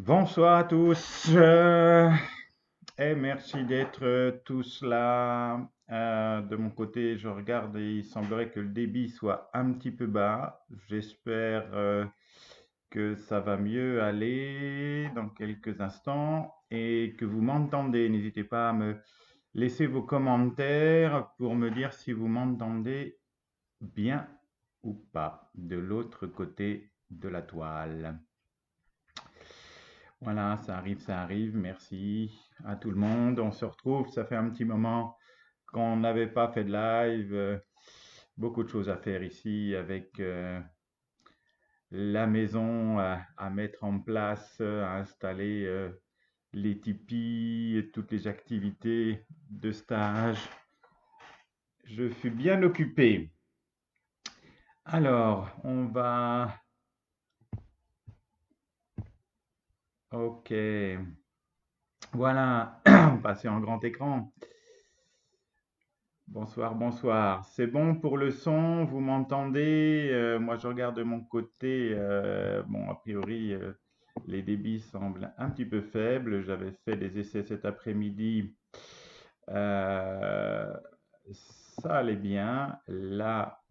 Bonsoir à tous et merci d'être tous là. De mon côté, je regarde et il semblerait que le débit soit un petit peu bas. J'espère que ça va mieux aller dans quelques instants et que vous m'entendez. N'hésitez pas à me laisser vos commentaires pour me dire si vous m'entendez bien ou pas de l'autre côté de la toile. Voilà, ça arrive. Merci à tout le monde. On se retrouve. Ça fait un petit moment qu'on n'avait pas fait de live. Beaucoup de choses à faire ici avec la maison à mettre en place, à installer les tipis et toutes les activités de stage. Je suis bien occupé. Alors, on va... Ok. Voilà, passer en grand écran. Bonsoir, bonsoir. C'est bon pour le son, vous m'entendez? Moi, je regarde de mon côté. Bon, a priori, les débits semblent un petit peu faibles. J'avais fait des essais cet après-midi. Euh, Ça allait bien. Là,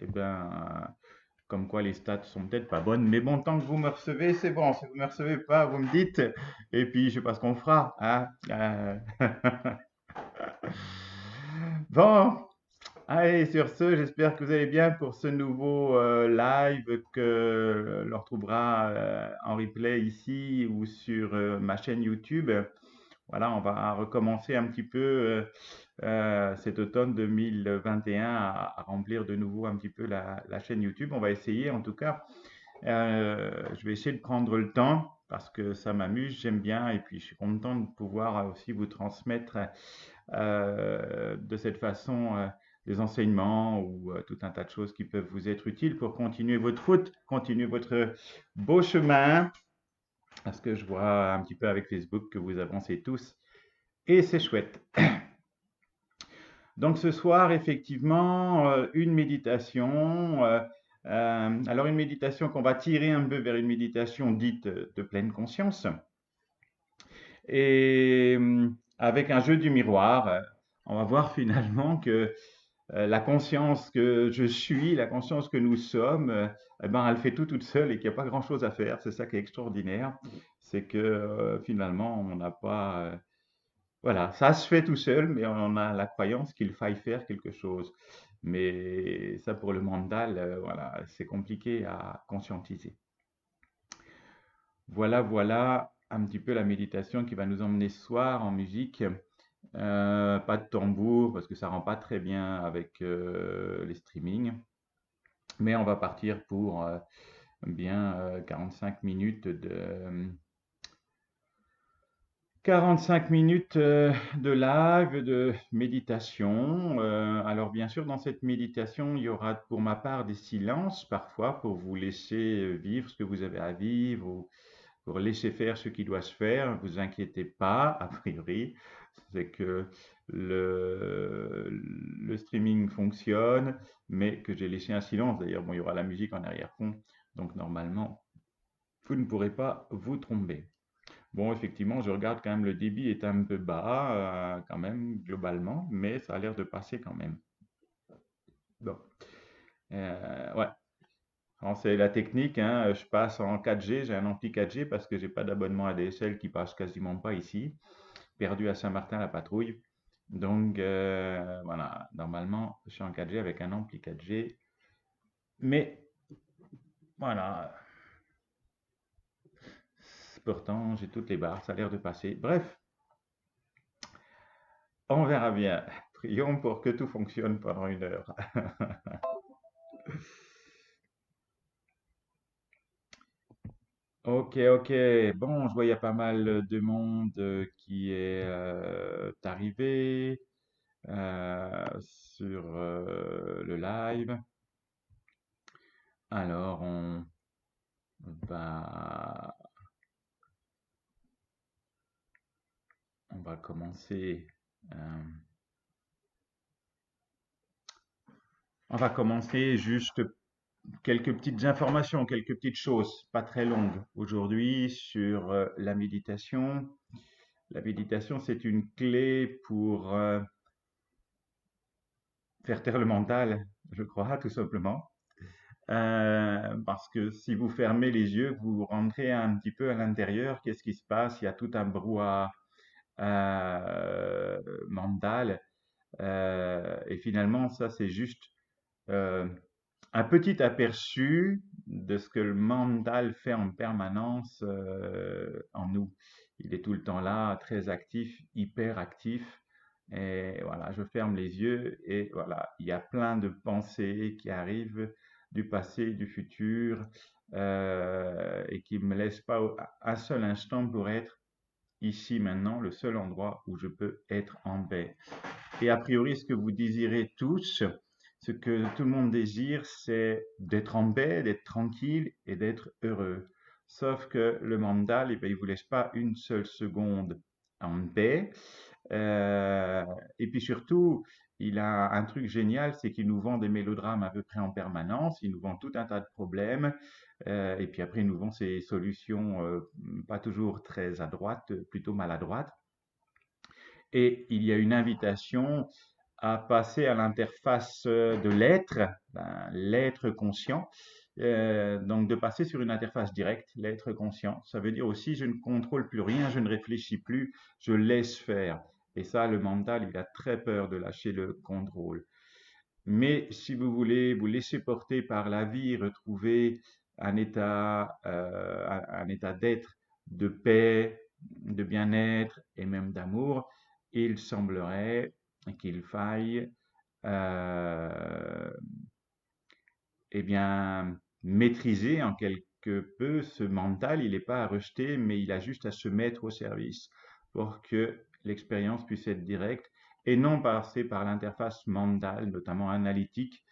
eh ben, comme quoi les stats sont peut-être pas bonnes. Mais bon, tant que vous me recevez, c'est bon. Si vous me recevez pas, vous me dites. Et puis, je sais pas ce qu'on fera, hein. Bon. Allez, sur ce, j'espère que vous allez bien pour ce nouveau live que l'on retrouvera en replay ici ou sur ma chaîne YouTube. Voilà, on va recommencer un petit peu cet automne 2021 à remplir de nouveau un petit peu la chaîne YouTube. On va essayer en tout cas. Je vais essayer de prendre le temps parce que ça m'amuse, j'aime bien et puis je suis content de pouvoir aussi vous transmettre de cette façon des enseignements ou tout un tas de choses qui peuvent vous être utiles pour continuer votre route, continuer votre beau chemin, parce que je vois un petit peu avec Facebook que vous avancez tous et c'est chouette. Donc ce soir, effectivement, une méditation. Alors une méditation qu'on va tirer un peu vers une méditation dite de pleine conscience. Et avec un jeu du miroir, on va voir finalement que la conscience que je suis, la conscience que nous sommes, eh ben, elle fait tout toute seule et qu'il n'y a pas grand-chose à faire. C'est ça qui est extraordinaire. C'est que finalement, on n'a pas Voilà, ça se fait tout seul, mais on a la croyance qu'il faille faire quelque chose. Mais ça, pour le mental, voilà, c'est compliqué à conscientiser. Voilà, voilà un petit peu la méditation qui va nous emmener ce soir en musique. Pas de tambour parce que ça rend pas très bien avec les streamings. Mais on va partir pour bien 45 minutes 45 minutes de live, de méditation. Alors bien sûr, dans cette méditation, il y aura pour ma part des silences parfois pour vous laisser vivre ce que vous avez à vivre ou pour laisser faire ce qui doit se faire. Ne vous inquiétez pas, a priori, c'est que le streaming fonctionne, mais que j'ai laissé un silence. D'ailleurs, bon, il y aura la musique en arrière-fond, donc normalement, vous ne pourrez pas vous tromper. Bon, effectivement, je regarde quand même le débit est un peu bas, quand même, globalement, mais ça a l'air de passer quand même. Bon, ouais. Alors, c'est la technique, hein. Je passe en 4G, j'ai un ampli 4G parce que j'ai pas d'abonnement ADSL qui passe quasiment pas ici, perdu à Saint-Martin la patrouille. Donc, voilà, normalement, je suis en 4G avec un ampli 4G, mais voilà, pourtant, j'ai toutes les barres, ça a l'air de passer. Bref, on verra bien. Prions pour que tout fonctionne pendant une heure. Ok, ok. Bon, je vois il y a pas mal de monde qui est arrivé sur le live. Alors, va, on va commencer. euh, on va commencer juste quelques petites informations, quelques petites choses, pas très longues aujourd'hui sur la méditation. La méditation, c'est une clé pour faire taire le mental, je crois, tout simplement. Parce que si vous fermez les yeux, vous rentrez un petit peu à l'intérieur, qu'est-ce qui se passe? Il y a tout un brouhaha mental. Et finalement, ça, c'est juste euh, un petit aperçu de ce que le mental fait en permanence en nous. Il est tout le temps là, très actif, hyper actif. Et voilà, je ferme les yeux et voilà, il y a plein de pensées qui arrivent du passé, du futur, et qui me laissent pas un seul instant pour être ici maintenant, le seul endroit où je peux être en paix. Et a priori, ce que vous désirez tous, ce que tout le monde désire, c'est d'être en paix, d'être tranquille et d'être heureux. Sauf que le mental, eh ben, il ne vous laisse pas une seule seconde en paix. Euh, et puis surtout, il a un truc génial, c'est qu'il nous vend des mélodrames à peu près en permanence, il nous vend tout un tas de problèmes, et puis après, il nous vend ses solutions pas toujours très à droite, plutôt maladroites. Et il y a une invitation à passer à l'interface de l'être, ben, l'être conscient. Donc de passer sur une interface directe, l'être conscient. Ça veut dire aussi je ne contrôle plus rien, je ne réfléchis plus, je laisse faire. Et ça, le mental, il a très peur de lâcher le contrôle. Mais si vous voulez vous laisser porter par la vie, retrouver un état d'être, de paix, de bien-être et même d'amour, il semblerait qu'il faille euh, eh bien, maîtriser en quelque peu ce mental. Il n'est pas à rejeter, mais il a juste à se mettre au service pour que l'expérience puisse être directe et non passer par l'interface mentale, notamment analytique,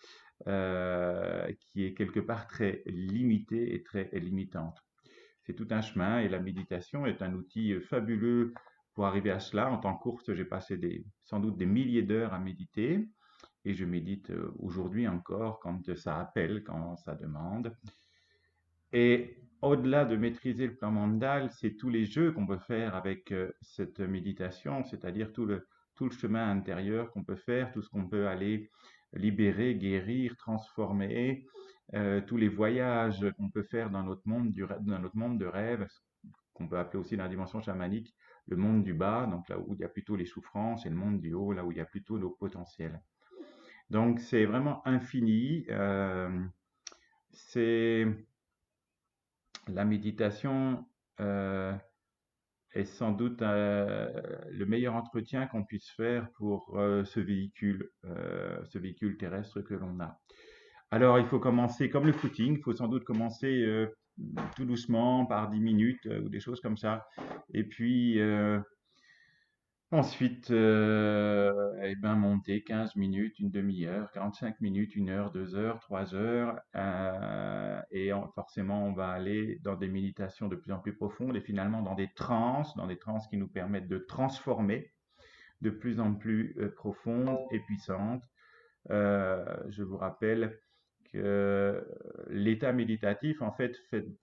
qui est quelque part très limitée et très limitante. C'est tout un chemin et la méditation est un outil fabuleux pour arriver à cela. En temps court, j'ai passé sans doute des milliers d'heures à méditer et je médite aujourd'hui encore quand ça appelle, quand ça demande. Et au-delà de maîtriser le plan mental, c'est tous les jeux qu'on peut faire avec cette méditation, c'est-à-dire tout le chemin intérieur qu'on peut faire, tout ce qu'on peut aller libérer, guérir, transformer, tous les voyages qu'on peut faire dans notre monde, dans notre monde de rêve, qu'on peut appeler aussi la dimension chamanique, le monde du bas, donc là où il y a plutôt les souffrances, et le monde du haut, là où il y a plutôt nos potentiels. Donc c'est vraiment infini. C'est la méditation est sans doute le meilleur entretien qu'on puisse faire pour ce véhicule terrestre que l'on a. Alors, il faut commencer comme le footing, il faut sans doute commencer tout doucement par 10 minutes ou des choses comme ça. Et puis ensuite, eh ben, monter 15 minutes, une demi-heure, 45 minutes, 1 heure, 2 heures, 3 heures. Forcément, on va aller dans des méditations de plus en plus profondes et finalement dans des transes qui nous permettent de transformer de plus en plus profondes et puissantes. Je vous rappelle que l'état méditatif, en fait,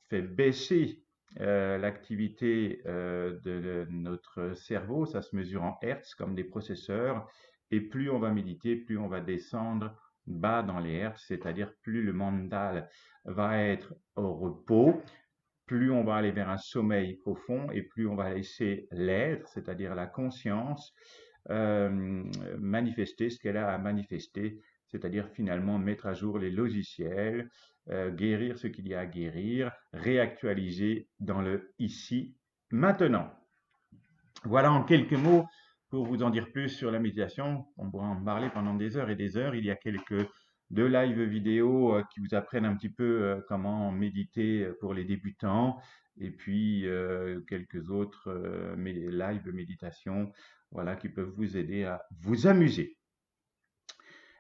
fait baisser l'activité de notre cerveau. Ça se mesure en hertz comme des processeurs. Et plus on va méditer, plus on va descendre bas dans les hertz, c'est-à-dire plus le mental va être au repos, plus on va aller vers un sommeil profond et plus on va laisser l'être, c'est-à-dire la conscience, manifester ce qu'elle a à manifester, c'est-à-dire finalement mettre à jour les logiciels, guérir ce qu'il y a à guérir, réactualiser dans le ici, maintenant. Voilà en quelques mots pour vous en dire plus sur la méditation. On pourra en parler pendant des heures et des heures. Il y a quelques deux lives vidéo qui vous apprennent un petit peu comment méditer pour les débutants et puis quelques autres live méditation, voilà, qui peuvent vous aider à vous amuser.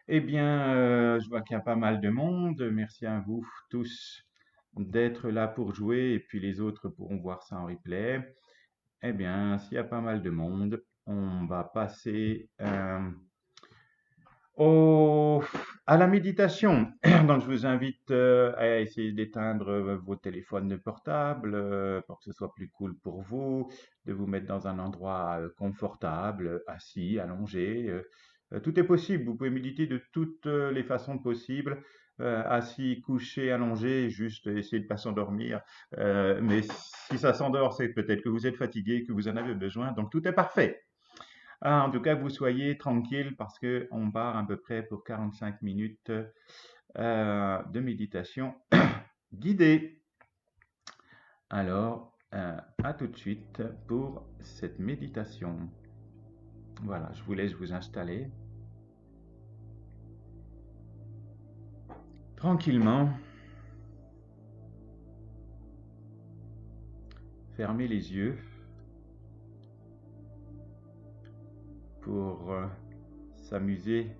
Eh bien, je vois qu'il y a pas mal de monde. Merci à vous tous d'être là pour jouer et puis les autres pourront voir ça en replay. Eh bien, s'il y a pas mal de monde, on va passer à la méditation. Donc, je vous invite à essayer d'éteindre vos téléphones portables pour que ce soit plus cool pour vous, de vous mettre dans un endroit confortable, assis, allongé. Tout est possible. Vous pouvez méditer de toutes les façons possibles. Assis, couché, allongé, juste essayer de ne pas s'endormir. Mais si ça s'endort, c'est peut-être que vous êtes fatigué, que vous en avez besoin. Donc, tout est parfait. En tout cas, que vous soyez tranquille parce qu'on part à peu près pour 45 minutes de méditation guidée. Alors, à tout de suite pour cette méditation. Voilà, je vous laisse vous installer tranquillement. Fermez les yeux pour s'amuser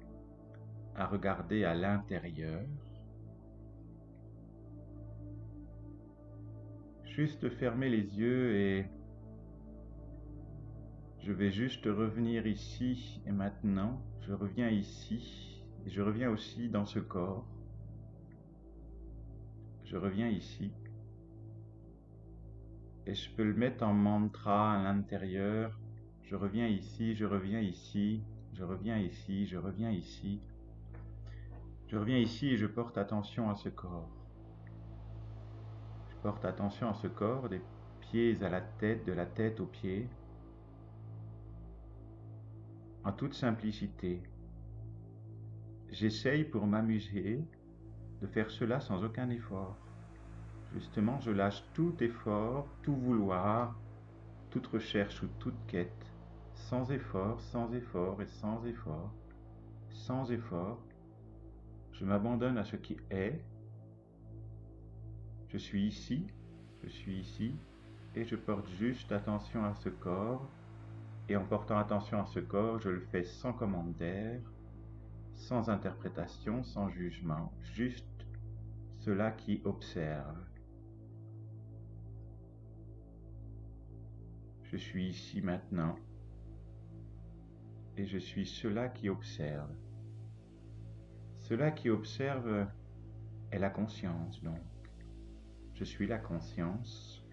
à regarder à l'intérieur. Juste fermer les yeux et je vais juste revenir ici et maintenant. Je reviens ici et je reviens aussi dans ce corps. Je reviens ici et je peux le mettre en mantra à l'intérieur. Je reviens ici, je reviens ici, je reviens ici, je reviens ici. Je reviens ici et je porte attention à ce corps. Je porte attention à ce corps, des pieds à la tête, de la tête aux pieds, en toute simplicité. J'essaye pour m'amuser de faire cela sans aucun effort. Justement, je lâche tout effort, tout vouloir, toute recherche ou toute quête, sans effort, sans effort et sans effort, sans effort. Je m'abandonne à ce qui est. Je suis ici et je porte juste attention à ce corps. Et en portant attention à ce corps, je le fais sans commentaire, sans interprétation, sans jugement, juste cela qui observe. Je suis ici maintenant et je suis cela qui observe. Cela qui observe est la conscience, donc. Je suis la conscience,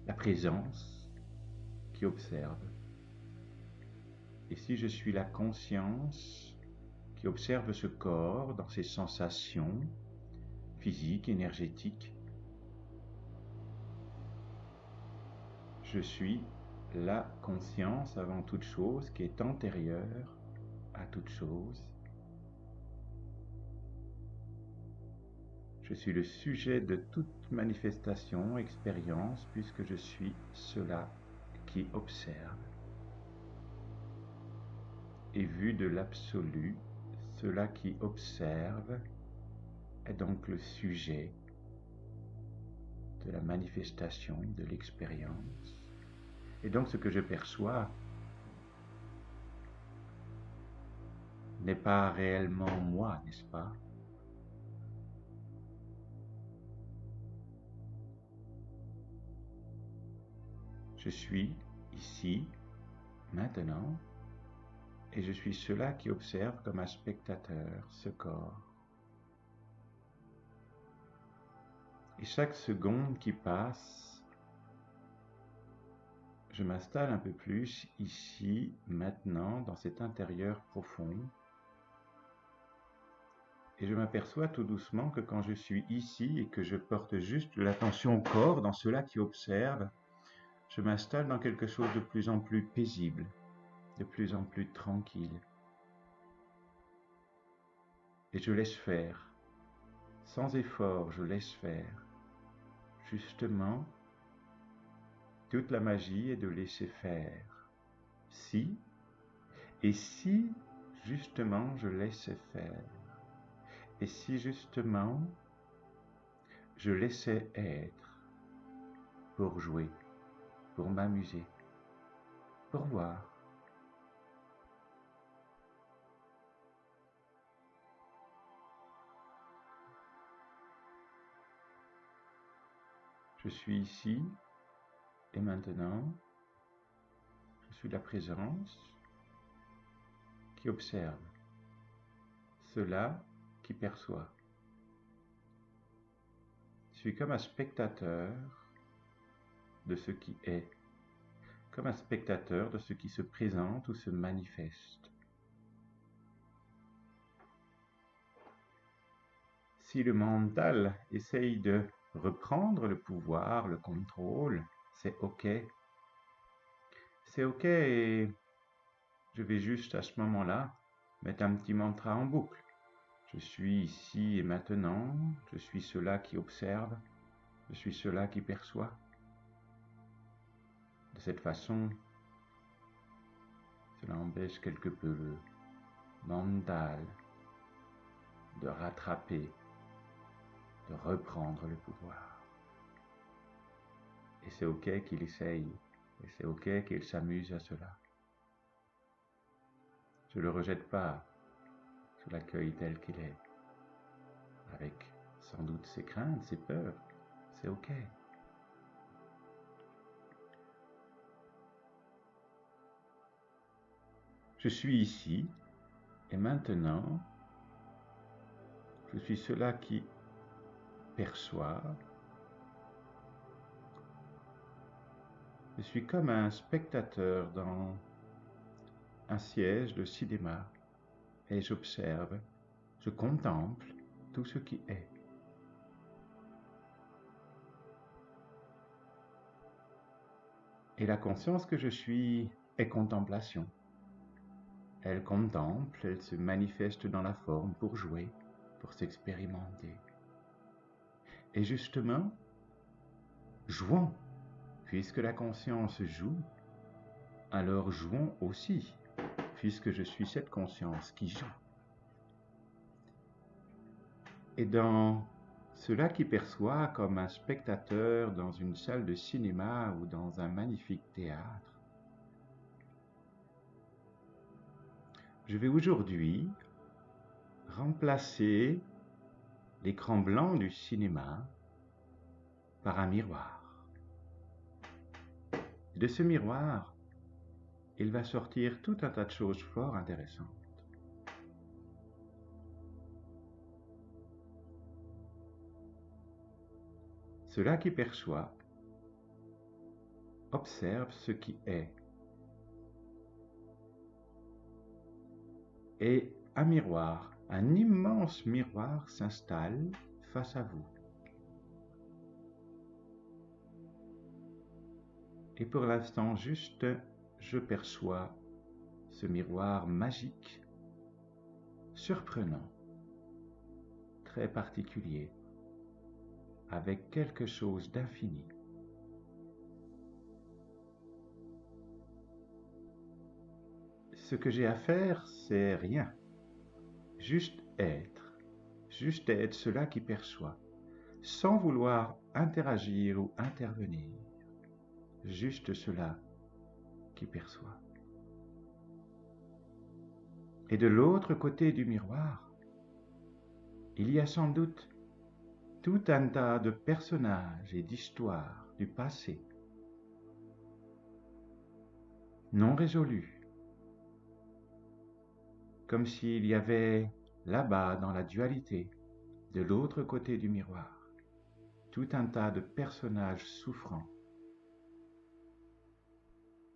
la présence qui observe. Et si je suis la conscience qui observe ce corps dans ses sensations physiques, énergétiques, je suis la conscience avant toute chose qui est antérieure à toute chose. Je suis le sujet de toute manifestation, expérience, puisque je suis cela qui observe. Et vu de l'absolu, cela qui observe est donc le sujet de la manifestation, de l'expérience. Et donc ce que je perçois n'est pas réellement moi, n'est-ce pas? Je suis ici, maintenant, et je suis cela qui observe comme un spectateur ce corps. Et chaque seconde qui passe, je m'installe un peu plus ici, maintenant, dans cet intérieur profond. Et je m'aperçois tout doucement que quand je suis ici et que je porte juste l'attention au corps, dans cela qui observe, je m'installe dans quelque chose de plus en plus paisible, de plus en plus tranquille. Et je laisse faire. Sans effort, je laisse faire. Justement, toute la magie est de laisser faire. Si, et si justement je laissais faire, et si justement je laissais être pour jouer, pour m'amuser, pour voir. Je suis ici et maintenant, je suis la présence qui observe, cela qui perçoit. Je suis comme un spectateur de ce qui est, comme un spectateur de ce qui se présente ou se manifeste. Si le mental essaye de reprendre le pouvoir, le contrôle, c'est ok. C'est ok et je vais juste à ce moment-là mettre un petit mantra en boucle. Je suis ici et maintenant, je suis cela qui observe, je suis cela qui perçoit. De cette façon, cela empêche quelque peu le mental de rattraper, de reprendre le pouvoir. Et c'est ok qu'il essaye, et c'est ok qu'il s'amuse à cela. Je ne le rejette pas, je l'accueille tel qu'il est, avec sans doute ses craintes, ses peurs, c'est ok. Je suis ici, et maintenant, je suis cela qui perçoit. Je suis comme un spectateur dans un siège de cinéma, et j'observe, je contemple tout ce qui est. Et la conscience que je suis est contemplation. Elle contemple, elle se manifeste dans la forme pour jouer, pour s'expérimenter. Et justement, jouons. Puisque la conscience joue, alors jouons aussi, puisque je suis cette conscience qui joue. Et dans cela qui perçoit comme un spectateur dans une salle de cinéma ou dans un magnifique théâtre, je vais aujourd'hui remplacer l'écran blanc du cinéma par un miroir. De ce miroir, il va sortir tout un tas de choses fort intéressantes. Cela qui perçoit observe ce qui est. Et un miroir, un immense miroir s'installe face à vous. Et pour l'instant, juste, je perçois ce miroir magique, surprenant, très particulier, avec quelque chose d'infini. Ce que j'ai à faire, c'est rien, juste être cela qui perçoit, sans vouloir interagir ou intervenir, juste cela qui perçoit. Et de l'autre côté du miroir, il y a sans doute tout un tas de personnages et d'histoires du passé, non résolus, comme s'il y avait là-bas dans la dualité, de l'autre côté du miroir, tout un tas de personnages souffrants.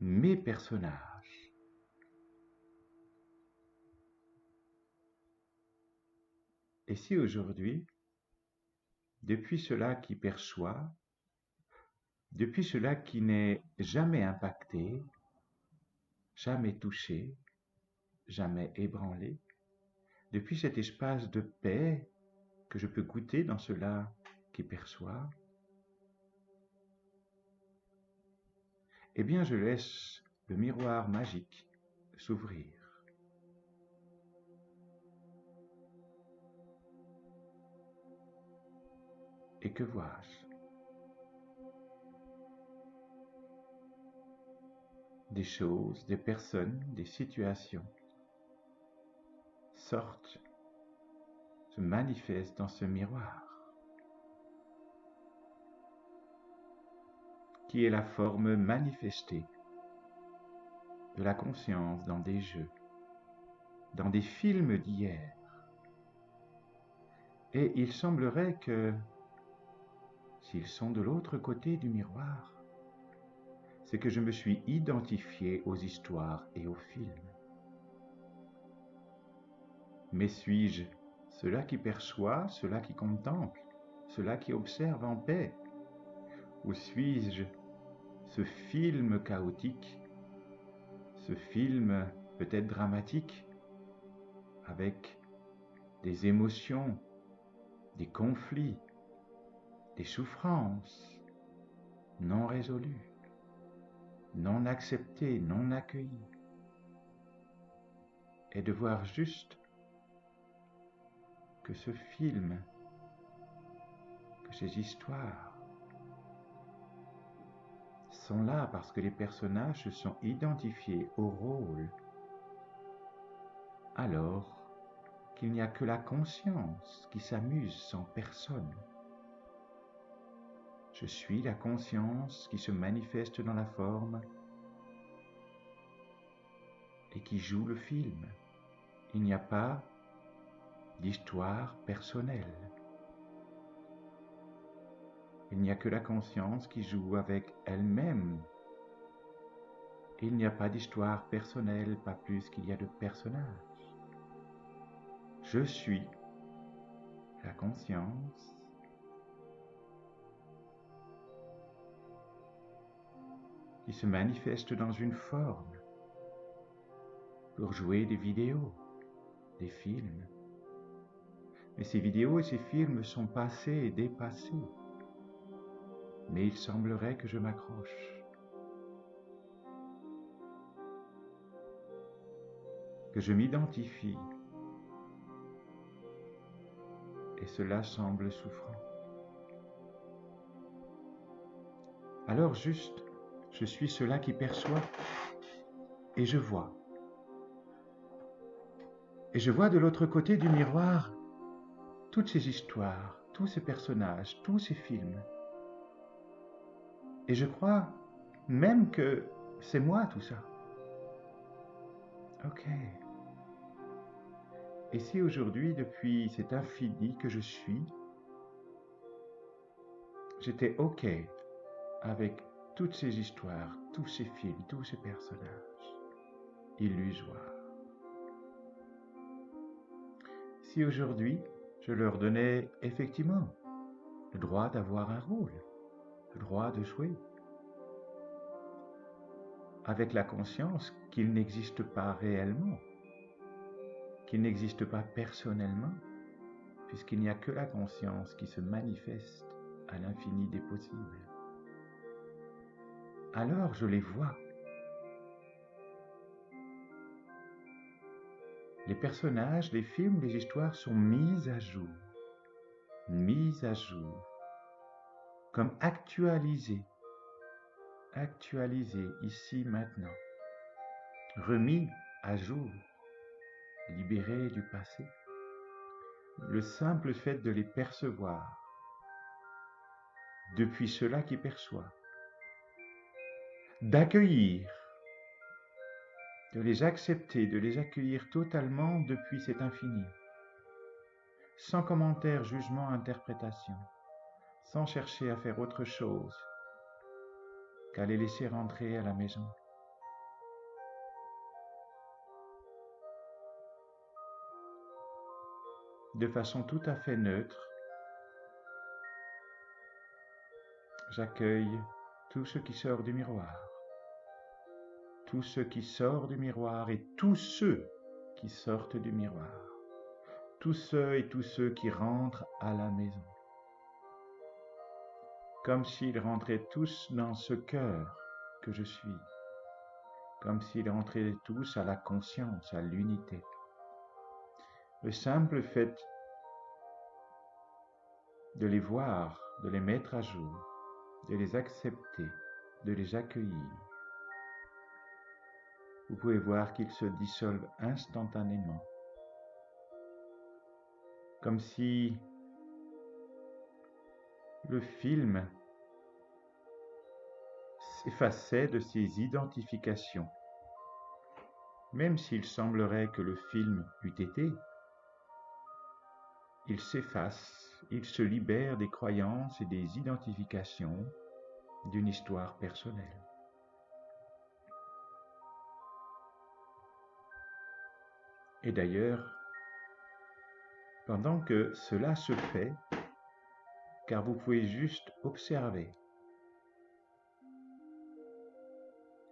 Mes personnages. Et si aujourd'hui, depuis cela qui perçoit, depuis cela qui n'est jamais impacté, jamais touché, jamais ébranlé, depuis cet espace de paix que je peux goûter dans cela qui perçoit, eh bien je laisse le miroir magique s'ouvrir. Et que vois-je? Des choses, des personnes, des situations sortent, se manifestent dans ce miroir, qui est la forme manifestée de la conscience dans des jeux, dans des films d'hier. Et il semblerait que, s'ils sont de l'autre côté du miroir, c'est que je me suis identifié aux histoires et aux films. Mais suis-je cela qui perçoit, cela qui contemple, cela qui observe en paix? Ou suis-je ce film chaotique, ce film peut-être dramatique, avec des émotions, des conflits, des souffrances non résolues, non acceptées, non accueillies, et de voir juste que ce film, que ces histoires sont là parce que les personnages se sont identifiés au rôle, alors qu'il n'y a que la conscience qui s'amuse sans personne. Je suis la conscience qui se manifeste dans la forme et qui joue le film. Il n'y a pas d'histoire personnelle. Il n'y a que la conscience qui joue avec elle-même. Il n'y a pas d'histoire personnelle, pas plus qu'il y a de personnages. Je suis la conscience qui se manifeste dans une forme pour jouer des vidéos, des films. Mais ces vidéos et ces films sont passés et dépassés. Mais il semblerait que je m'accroche, que je m'identifie, et cela semble souffrant. Alors juste, je suis cela qui perçoit, et je vois. Et je vois de l'autre côté du miroir toutes ces histoires, tous ces personnages, tous ces films. Et je crois même que c'est moi tout ça. Ok. Et si aujourd'hui, depuis cet infini que je suis, j'étais ok avec toutes ces histoires, tous ces films, tous ces personnages illusoires. Si aujourd'hui, je leur donnais effectivement le droit d'avoir un rôle, le droit de jouer, avec la conscience qu'il n'existe pas réellement, qu'il n'existe pas personnellement, puisqu'il n'y a que la conscience qui se manifeste à l'infini des possibles. Alors je les vois. Les personnages, les films, les histoires sont mis à jour, comme actualisés ici maintenant, remis à jour, libérés du passé. Le simple fait de les percevoir, depuis cela qui perçoit, d'accueillir, de les accepter, de les accueillir totalement depuis cet infini, sans commentaire, jugement, interprétation, sans chercher à faire autre chose qu'à les laisser rentrer à la maison. De façon tout à fait neutre, j'accueille tout ce qui sort du miroir, tout ce qui sort du miroir et tous ceux qui sortent du miroir, tous ceux et tous ceux qui rentrent à la maison, comme s'ils rentraient tous dans ce cœur que je suis, comme s'ils rentraient tous à la conscience, à l'unité. Le simple fait de les voir, de les mettre à jour, de les accepter, de les accueillir, vous pouvez voir qu'ils se dissolvent instantanément, comme si le film s'effaçait de ses identifications. Même s'il semblerait que le film eût été, il s'efface, il se libère des croyances et des identifications d'une histoire personnelle. Et d'ailleurs, pendant que cela se fait, car vous pouvez juste observer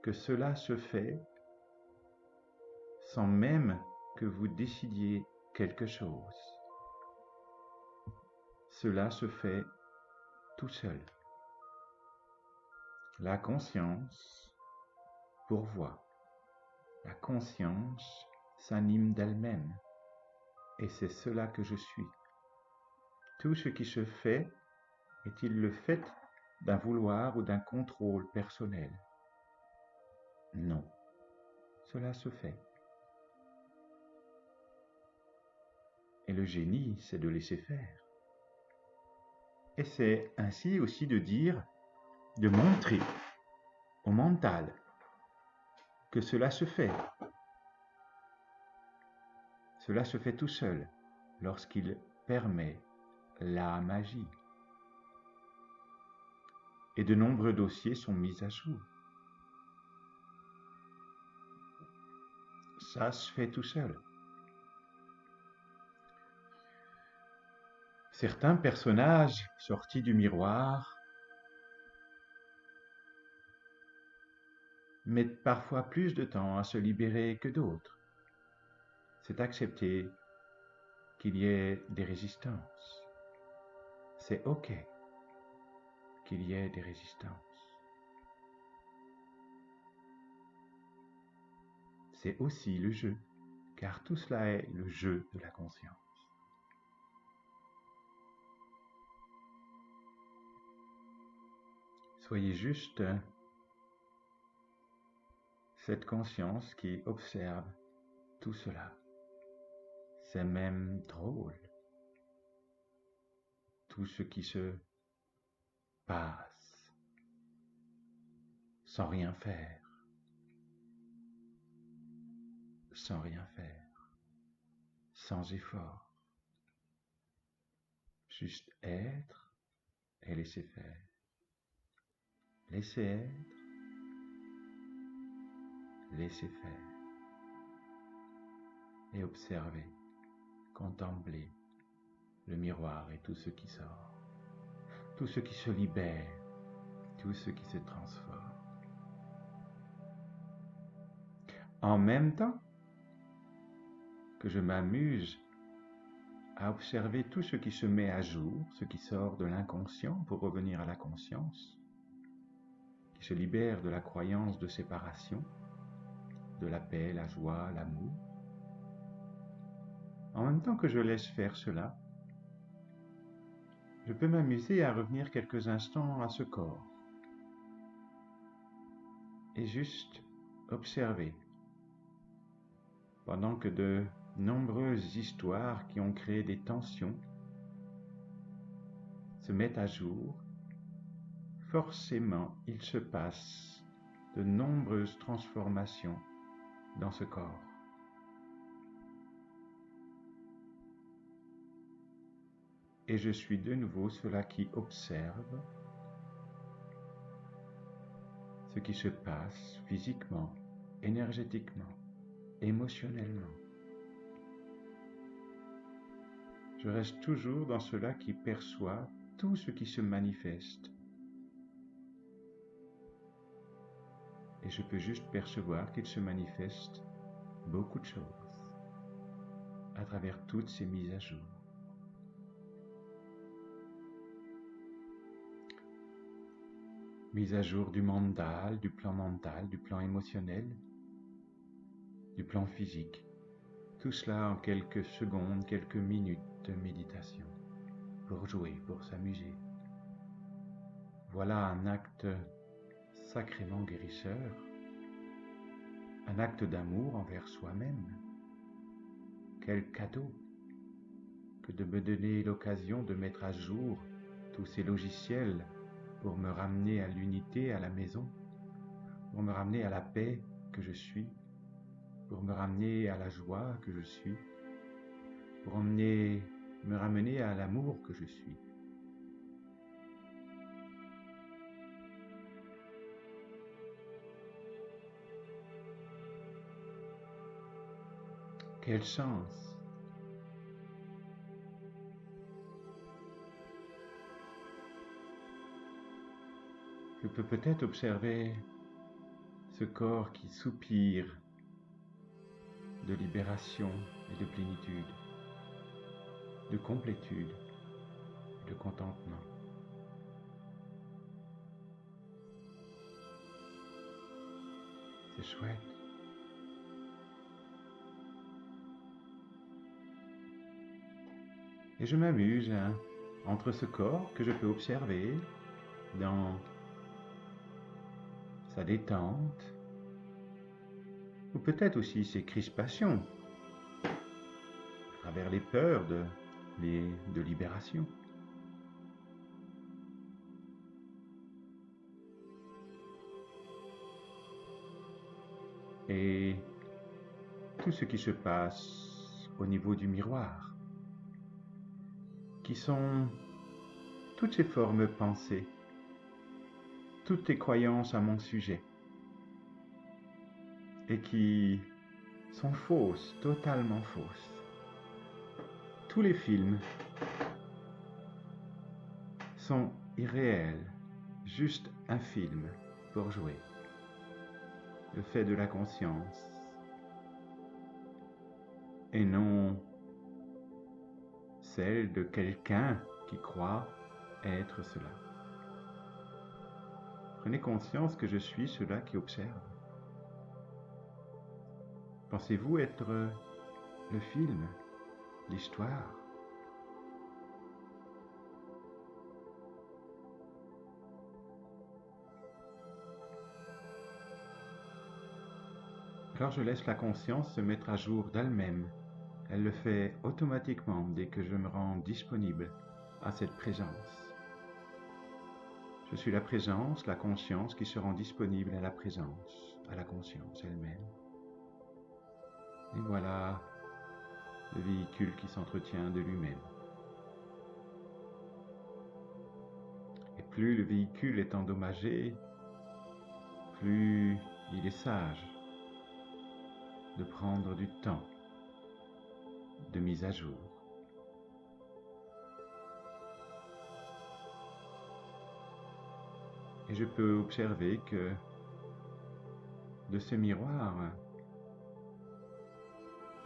que cela se fait sans même que vous décidiez quelque chose. Cela se fait tout seul. La conscience pourvoit. La conscience s'anime d'elle-même. Et c'est cela que je suis. Tout ce qui se fait est-il le fait d'un vouloir ou d'un contrôle personnel? Non. Cela se fait. Et le génie, c'est de laisser faire. Et c'est ainsi aussi de dire, de montrer au mental que cela se fait. Cela se fait tout seul lorsqu'il permet la magie. Et de nombreux dossiers sont mis à jour. Ça se fait tout seul. Certains personnages sortis du miroir mettent parfois plus de temps à se libérer que d'autres. C'est accepter qu'il y ait des résistances. C'est OK qu'il y ait des résistances. C'est aussi le jeu, car tout cela est le jeu de la conscience. Soyez juste cette conscience qui observe tout cela. C'est même drôle. Tout ce qui se passe sans rien faire. Sans rien faire. Sans effort. Juste être et laisser faire. Laisser être, laisser faire. Et observer, contempler le miroir et tout ce qui sort. Tout ce qui se libère, tout ce qui se transforme. en même temps que je m'amuse à observer tout ce qui se met à jour, ce qui sort de l'inconscient pour revenir à la conscience, qui se libère de la croyance de séparation, de la paix, la joie, l'amour. En même temps que je laisse faire cela, je peux m'amuser à revenir quelques instants à ce corps et juste observer pendant que de nombreuses histoires qui ont créé des tensions se mettent à jour. Forcément, il se passe de nombreuses transformations dans ce corps. Et je suis de nouveau cela qui observe ce qui se passe physiquement, énergétiquement, émotionnellement. Je reste toujours dans cela qui perçoit tout ce qui se manifeste. Et je peux juste percevoir qu'il se manifeste beaucoup de choses à travers toutes ces mises à jour. Mise à jour du mental, du plan émotionnel, du plan physique. Tout cela en quelques secondes, quelques minutes de méditation, pour jouer, pour s'amuser. Voilà un acte sacrément guérisseur, un acte d'amour envers soi-même. Quel cadeau que de me donner l'occasion de mettre à jour tous ces logiciels pour me ramener à l'unité, à la maison, pour me ramener à la paix que je suis, pour me ramener à la joie que je suis, pour me ramener à l'amour que je suis. Quelle chance! Je peux peut-être observer ce corps qui soupire de libération et de plénitude, de complétude, de contentement. C'est chouette. Et je m'amuse entre ce corps que je peux observer dans sa détente, ou peut-être aussi ses crispations, à travers les peurs de libération. Et tout ce qui se passe au niveau du miroir, qui sont toutes ces formes pensées, toutes tes croyances à mon sujet, et qui sont fausses, totalement fausses. Tous les films sont irréels, juste un film pour jouer. Le fait de la conscience, et non celle de quelqu'un qui croit être cela. Prenez conscience que je suis cela qui observe. Pensez-vous être le film, l'histoire? Alors je laisse la conscience se mettre à jour d'elle-même. Elle le fait automatiquement dès que je me rends disponible à cette présence. Je suis la présence, la conscience qui se rend disponible à la présence, à la conscience elle-même. Et voilà le véhicule qui s'entretient de lui-même. Et plus le véhicule est endommagé, plus il est sage de prendre du temps de mise à jour. Et je peux observer que de ce miroir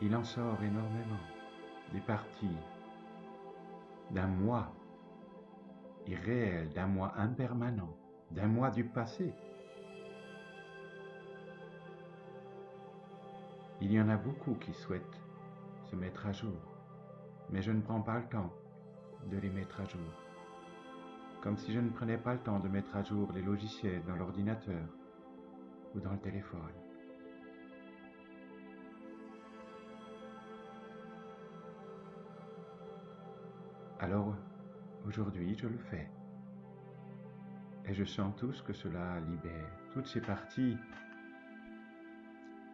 il en sort énormément, des parties d'un moi irréel, d'un moi impermanent, d'un moi du passé. Il y en a beaucoup qui souhaitent se mettre à jour, mais je ne prends pas le temps de les mettre à jour. Comme si je ne prenais pas le temps de mettre à jour les logiciels dans l'ordinateur ou dans le téléphone. Alors, aujourd'hui, je le fais. Et je sens tout ce que cela libère, toutes ces parties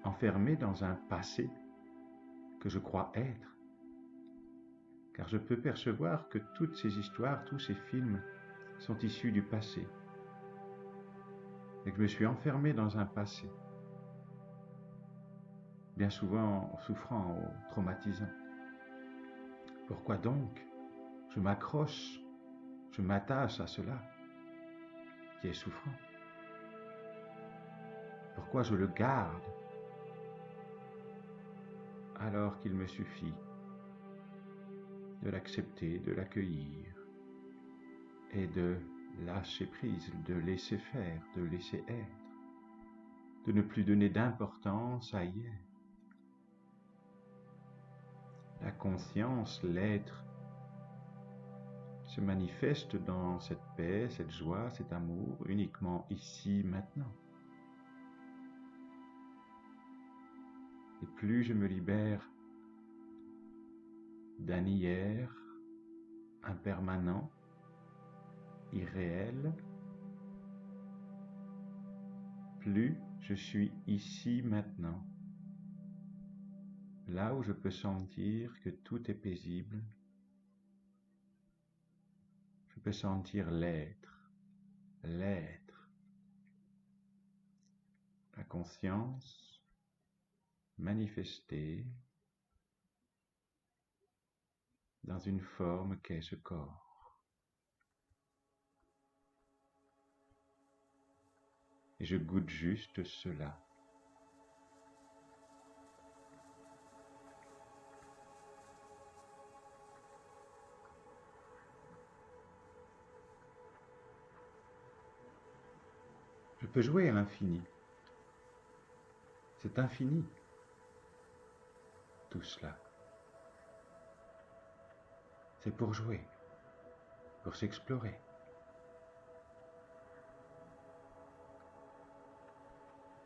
enfermées dans un passé que je crois être. Car je peux percevoir que toutes ces histoires, tous ces films sont issus du passé. Et que je me suis enfermé dans un passé, bien souvent souffrant ou traumatisant. Pourquoi donc je m'accroche, je m'attache à cela qui est souffrant? Pourquoi je le garde alors qu'il me suffit de l'accepter, de l'accueillir et de lâcher prise, de laisser faire, de laisser être, de ne plus donner d'importance à hier. La conscience, l'être, se manifeste dans cette paix, cette joie, cet amour, uniquement ici, maintenant. Et plus je me libère d'un hier impermanent, irréel, plus je suis ici, maintenant, là où je peux sentir que tout est paisible. Je peux sentir l'être, la conscience manifestée dans une forme qu'est ce corps. Et je goûte juste cela. Je peux jouer à l'infini. C'est infini, tout cela. C'est pour jouer, pour s'explorer.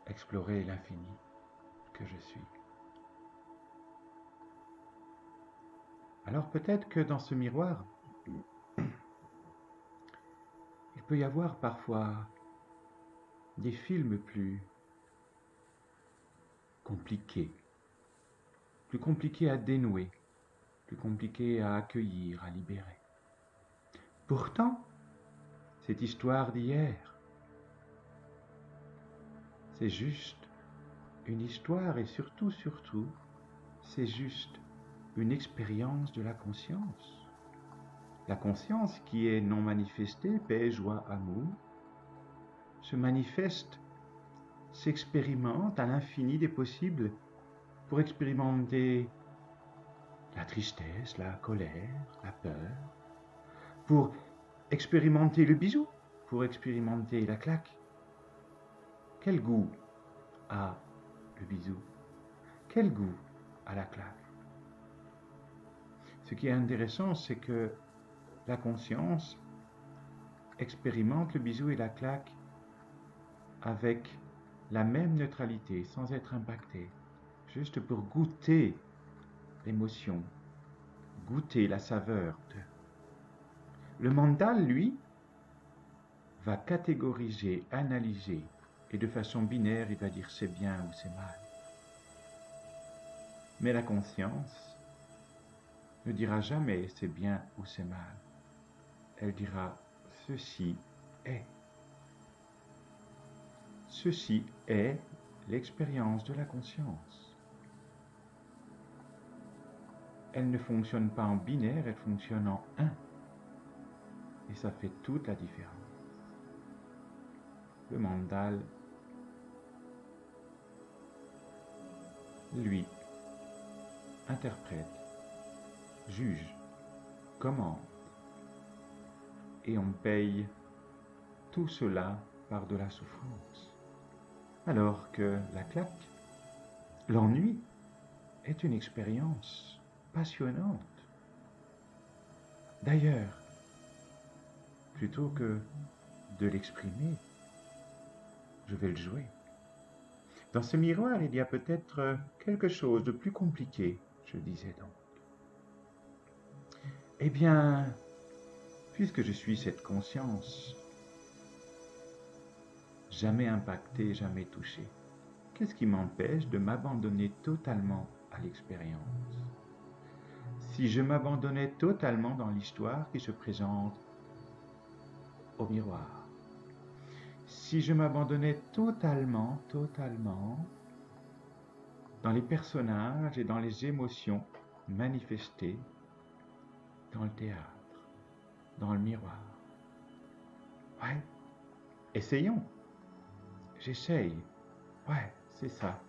Explorer l'infini que je suis. Alors peut-être que dans ce miroir, il peut y avoir parfois des films plus compliqués à dénouer, plus compliqués à accueillir, à libérer. Pourtant, cette histoire d'hier, c'est juste une histoire et surtout, c'est juste une expérience de la conscience. La conscience qui est non manifestée, paix, joie, amour, se manifeste, s'expérimente à l'infini des possibles pour expérimenter la tristesse, la colère, la peur, pour expérimenter le bisou, pour expérimenter la claque. Quel goût a le bisou? Quel goût a la claque? Ce qui est intéressant, c'est que la conscience expérimente le bisou et la claque avec la même neutralité, sans être impactée, juste pour goûter l'émotion, goûter la saveur de. Le mental, lui, va catégoriser, analyser, et de façon binaire, il va dire c'est bien ou c'est mal. Mais la conscience ne dira jamais c'est bien ou c'est mal. Elle dira ceci est. Ceci est l'expérience de la conscience. Elle ne fonctionne pas en binaire, elle fonctionne en un. Et ça fait toute la différence. Le mental, lui, interprète, juge, commande, et on paye tout cela par de la souffrance. Alors que la claque, l'ennui, est une expérience passionnante. D'ailleurs, plutôt que de l'exprimer, je vais le jouer. Dans ce miroir, il y a peut-être quelque chose de plus compliqué, je disais donc. Eh bien, puisque je suis cette conscience, jamais impactée, jamais touchée, qu'est-ce qui m'empêche de m'abandonner totalement à l'expérience? Si je m'abandonnais totalement dans l'histoire qui se présente au miroir, si je m'abandonnais totalement dans les personnages et dans les émotions manifestées dans le théâtre, dans le miroir. Ouais, essayons. J'essaye. Ouais, c'est ça.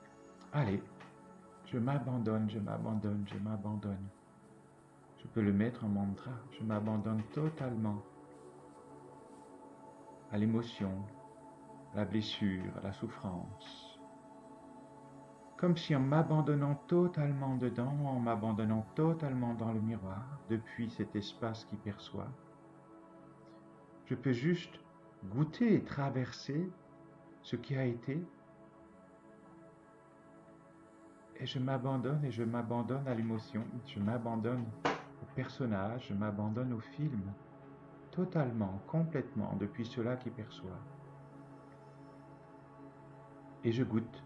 Allez, je m'abandonne. Je peux le mettre en mantra. Je m'abandonne totalement à l'émotion, à la blessure, à la souffrance. Comme si en m'abandonnant totalement dedans, en m'abandonnant totalement dans le miroir, depuis cet espace qui perçoit, je peux juste goûter et traverser ce qui a été, et je m'abandonne à l'émotion, je m'abandonne au personnage, je m'abandonne au film, totalement, complètement, depuis cela qui perçoit. Et je goûte.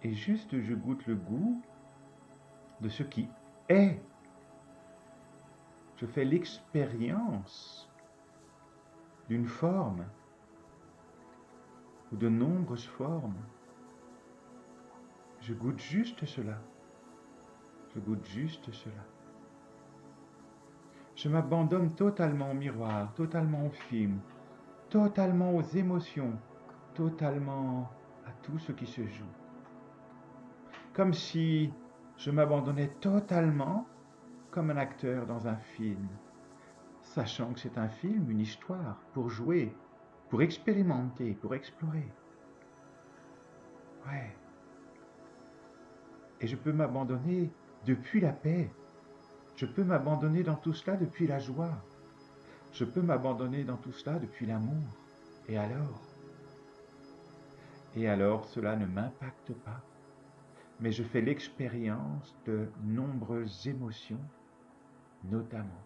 Et juste je goûte le goût de ce qui est. Je fais l'expérience d'une forme ou de nombreuses formes. Je goûte juste cela. Je goûte juste cela. Je m'abandonne totalement au miroir, totalement au film, totalement aux émotions, totalement à tout ce qui se joue. Comme si je m'abandonnais totalement comme un acteur dans un film, sachant que c'est un film, une histoire, pour jouer, pour expérimenter, pour explorer. Ouais. Et je peux m'abandonner depuis la paix. Je peux m'abandonner dans tout cela depuis la joie. Je peux m'abandonner dans tout cela depuis l'amour. Et alors? Et alors, cela ne m'impacte pas, mais je fais l'expérience de nombreuses émotions, notamment.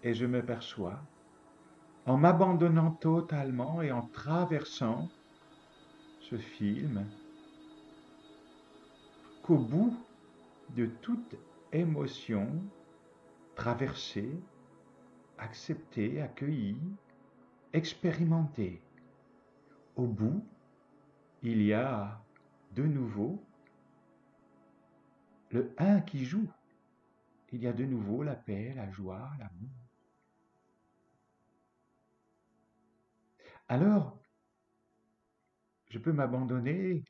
Et je me perçois, en m'abandonnant totalement et en traversant ce film, qu'au bout de toute émotion traversée, acceptée, accueillie, expérimentée, au bout, il y a de nouveau le un qui joue. Il y a de nouveau la paix, la joie, l'amour. Alors, je peux m'abandonner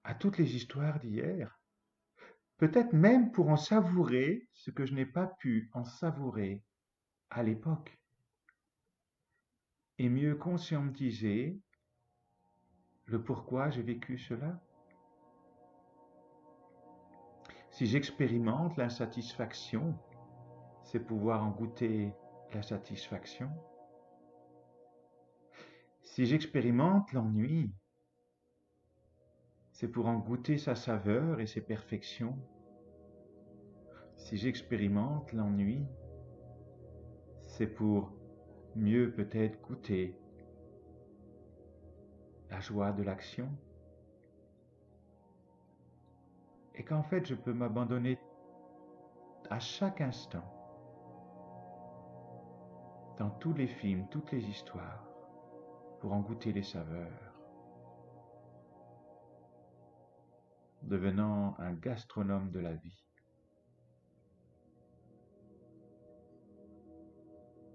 à toutes les histoires d'hier, peut-être même pour en savourer ce que je n'ai pas pu en savourer à l'époque, et mieux conscientiser le pourquoi j'ai vécu cela. Si j'expérimente l'insatisfaction, c'est pouvoir en goûter la satisfaction. Si j'expérimente l'ennui, c'est pour en goûter sa saveur et ses perfections. Si j'expérimente l'ennui, c'est pour mieux peut-être goûter la joie de l'action. Et qu'en fait, je peux m'abandonner à chaque instant, dans tous les films, toutes les histoires, pour en goûter les saveurs, devenant un gastronome de la vie.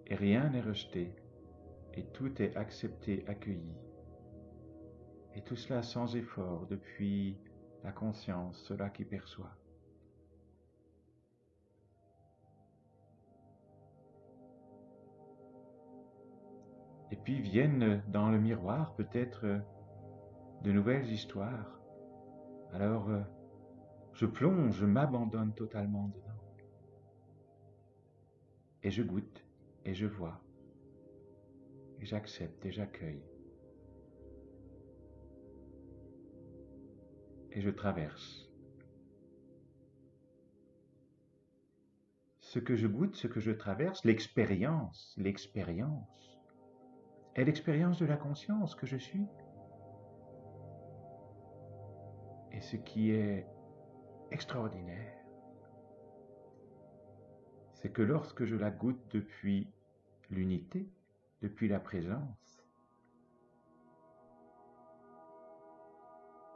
Et rien n'est rejeté, et tout est accepté, accueilli. Et tout cela sans effort depuis la conscience, cela qui perçoit. Et puis viennent dans le miroir peut-être de nouvelles histoires. Alors je plonge, je m'abandonne totalement dedans. Et je goûte, et je vois, et j'accepte, et j'accueille. Et je traverse. Ce que je goûte, ce que je traverse, l'expérience est l'expérience de la conscience que je suis. Et ce qui est extraordinaire, c'est que lorsque je la goûte depuis l'unité, depuis la présence,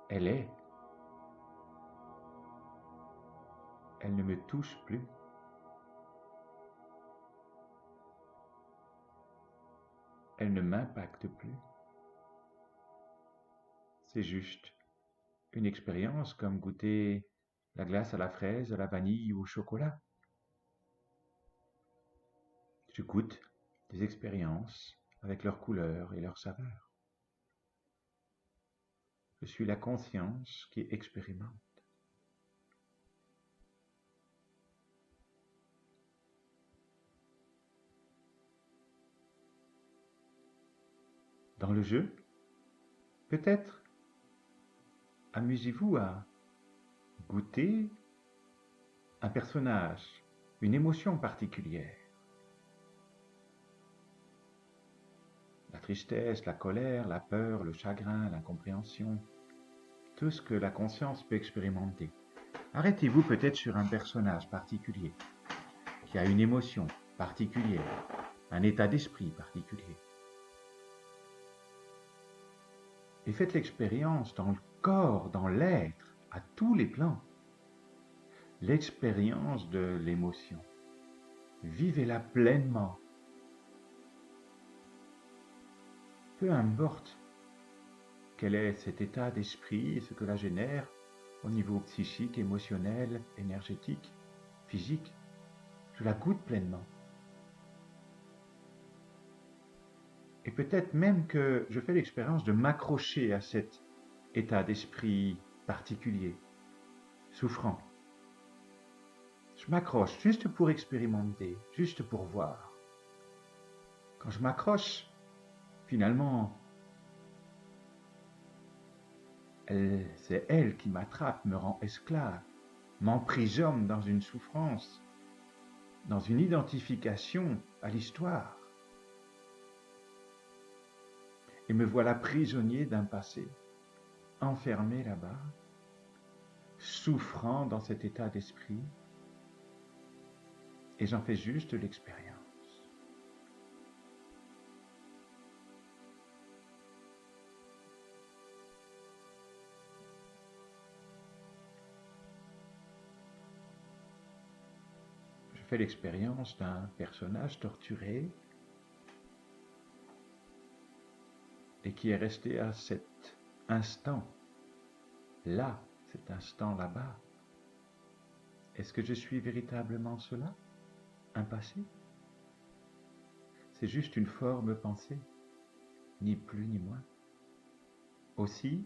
elle est. Elle ne me touche plus. Elle ne m'impacte plus. C'est juste une expérience comme goûter la glace à la fraise, à la vanille ou au chocolat. Je goûte des expériences avec leurs couleurs et leurs saveurs. Je suis la conscience qui expérimente. Dans le jeu, peut-être amusez-vous à goûter un personnage, une émotion particulière. La tristesse, la colère, la peur, le chagrin, l'incompréhension, tout ce que la conscience peut expérimenter. Arrêtez-vous peut-être sur un personnage particulier, qui a une émotion particulière, un état d'esprit particulier. Et faites l'expérience dans le corps, dans l'être, à tous les plans. L'expérience de l'émotion. Vivez-la pleinement. Peu importe quel est cet état d'esprit et ce que la génère au niveau psychique, émotionnel, énergétique, physique. Je la goûte pleinement. Et peut-être même que je fais l'expérience de m'accrocher à cet état d'esprit particulier, souffrant. Je m'accroche juste pour expérimenter, juste pour voir. Quand je m'accroche, finalement, c'est elle qui m'attrape, me rend esclave, m'emprisonne dans une souffrance, dans une identification à l'histoire. Et me voilà prisonnier d'un passé, enfermé là-bas, souffrant dans cet état d'esprit, et j'en fais juste l'expérience. Je fais l'expérience d'un personnage torturé et qui est resté à cet instant, là, cet instant là-bas. Est-ce que je suis véritablement cela? Un passé? C'est juste une forme pensée, ni plus ni moins. Aussi,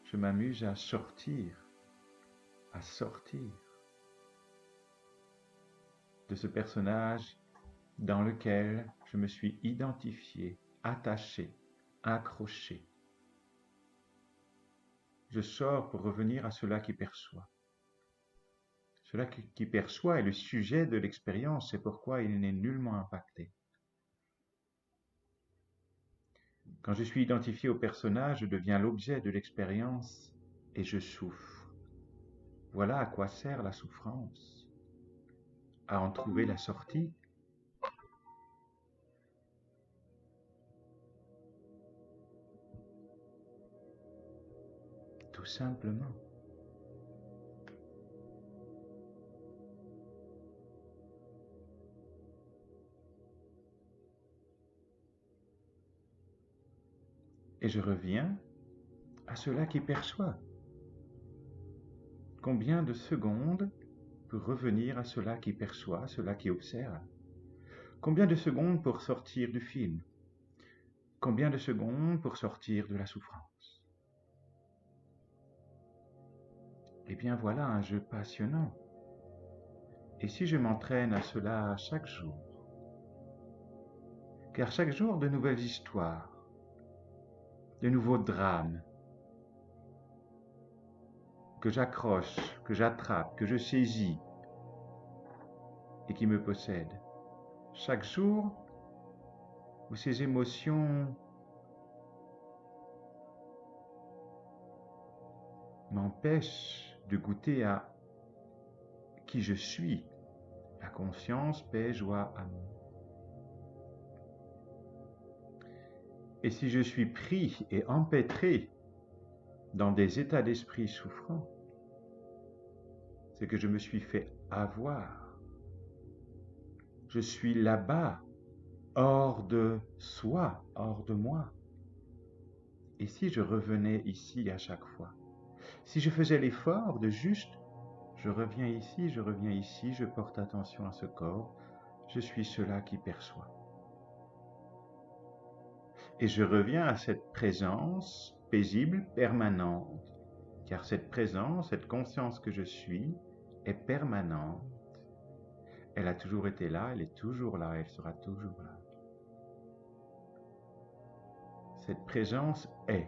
je m'amuse à sortir de ce personnage dans lequel je me suis identifié, attaché, accroché. Je sors pour revenir à cela qui perçoit. Cela qui perçoit est le sujet de l'expérience, c'est pourquoi il n'est nullement impacté. Quand je suis identifié au personnage, je deviens l'objet de l'expérience et je souffre. Voilà à quoi sert la souffrance. À en trouver la sortie. Tout simplement. Et je reviens à cela qui perçoit. Combien de secondes pour revenir à cela qui perçoit, à cela qui observe? Combien de secondes pour sortir du film? Combien de secondes pour sortir de la souffrance? Eh bien voilà un jeu passionnant. Et si je m'entraîne à cela chaque jour? Car chaque jour de nouvelles histoires, de nouveaux drames, que j'accroche, que j'attrape, que je saisis et qui me possèdent. Chaque jour où ces émotions m'empêchent de goûter à qui je suis, la conscience, paix, joie, amour. Et si je suis pris et empêtré dans des états d'esprit souffrants, c'est que je me suis fait avoir. Je suis là-bas, hors de soi, hors de moi. Et si je revenais ici à chaque fois? Si je faisais l'effort de juste, je reviens ici, je porte attention à ce corps, je suis cela qui perçoit. Et je reviens à cette présence paisible, permanente, car cette présence, cette conscience que je suis, est permanente. Elle a toujours été là, elle est toujours là, elle sera toujours là. Cette présence est.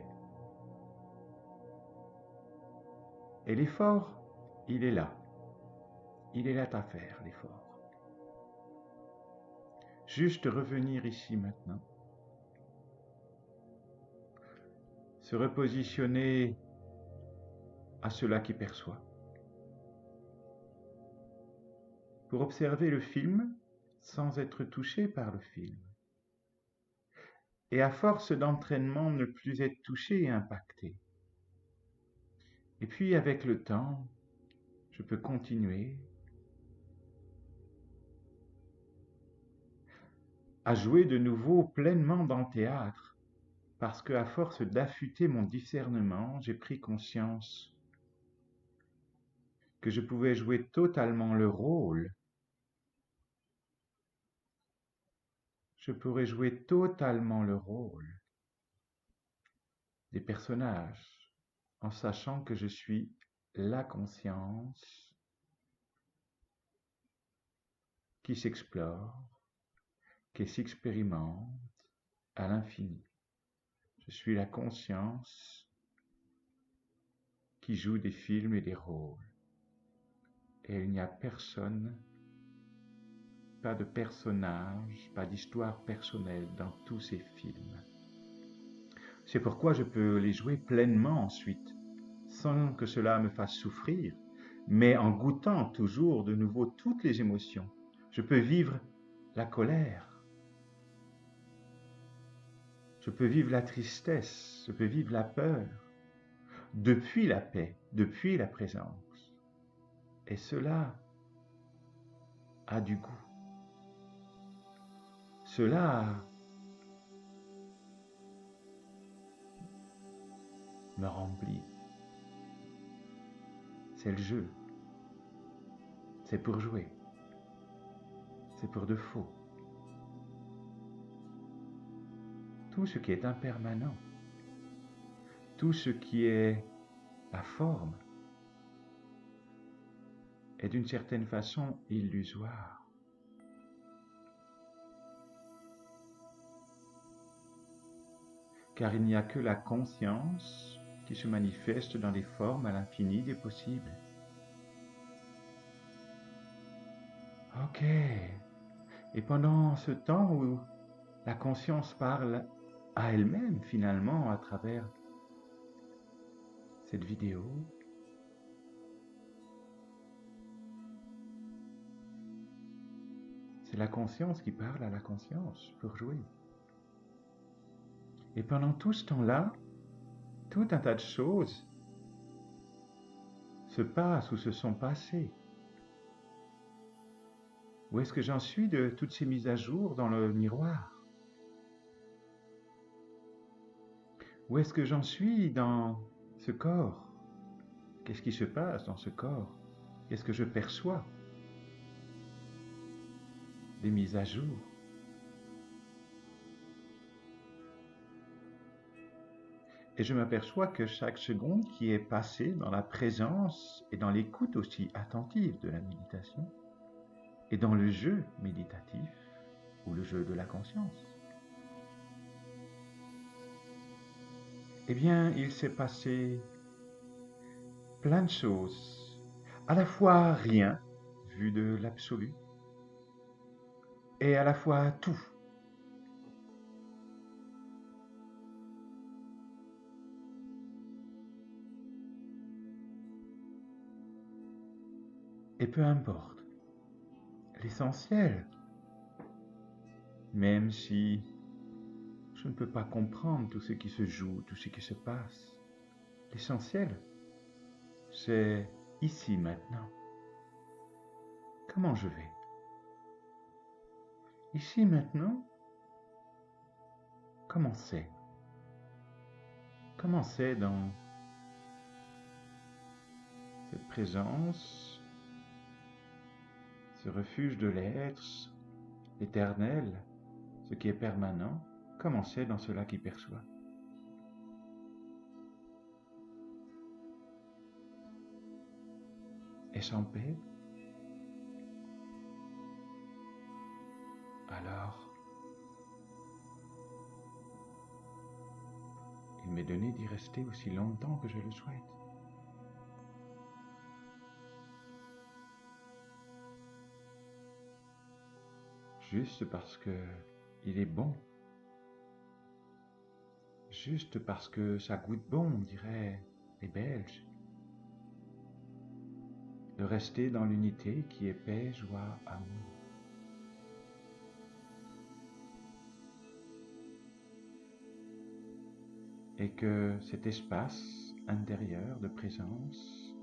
Et l'effort, il est là. Il est là à faire, l'effort. Juste revenir ici maintenant. Se repositionner à cela qui perçoit. Pour observer le film sans être touché par le film. Et à force d'entraînement, ne plus être touché et impacté. Et puis avec le temps, je peux continuer à jouer de nouveau pleinement dans le théâtre, parce qu'à force d'affûter mon discernement, j'ai pris conscience que je pouvais jouer totalement le rôle. Je pourrais jouer totalement le rôle des personnages en sachant que je suis la conscience qui s'explore, qui s'expérimente à l'infini. Je suis la conscience qui joue des films et des rôles. Et il n'y a personne, pas de personnage, pas d'histoire personnelle dans tous ces films. C'est pourquoi je peux les jouer pleinement ensuite, sans que cela me fasse souffrir, mais en goûtant toujours de nouveau toutes les émotions. Je peux vivre la colère, je peux vivre la tristesse, je peux vivre la peur, depuis la paix, depuis la présence. Et cela a du goût. Cela me remplit. C'est le jeu. C'est pour jouer. C'est pour de faux. Tout ce qui est impermanent, tout ce qui est la forme, est d'une certaine façon illusoire. Car il n'y a que la conscience qui se manifeste dans des formes à l'infini des possibles. Ok. Et pendant ce temps où la conscience parle à elle-même finalement à travers cette vidéo, c'est la conscience qui parle à la conscience pour jouer. Et pendant tout ce temps-là, tout un tas de choses se passent ou se sont passées. Où est-ce que j'en suis de toutes ces mises à jour dans le miroir? Où est-ce que j'en suis dans ce corps? Qu'est-ce qui se passe dans ce corps? Qu'est-ce que je perçois? Des mises à jour. Et je m'aperçois que chaque seconde qui est passée dans la présence et dans l'écoute aussi attentive de la méditation et dans le jeu méditatif ou le jeu de la conscience, eh bien, il s'est passé plein de choses, à la fois rien, vu de l'absolu, et à la fois tout. Et peu importe, l'essentiel, même si je ne peux pas comprendre tout ce qui se joue, tout ce qui se passe, l'essentiel, c'est ici maintenant. Comment je vais? Ici maintenant, comment c'est? Comment c'est dans cette présence, ce refuge de l'être, l'éternel, ce qui est permanent, comment c'est dans cela qui perçoit? Est-ce en paix? Alors, il m'est donné d'y rester aussi longtemps que je le souhaite. Juste parce que il est bon. Juste parce que ça goûte bon, on dirait les Belges. De rester dans l'unité qui est paix, joie, amour. Et que cet espace intérieur de présence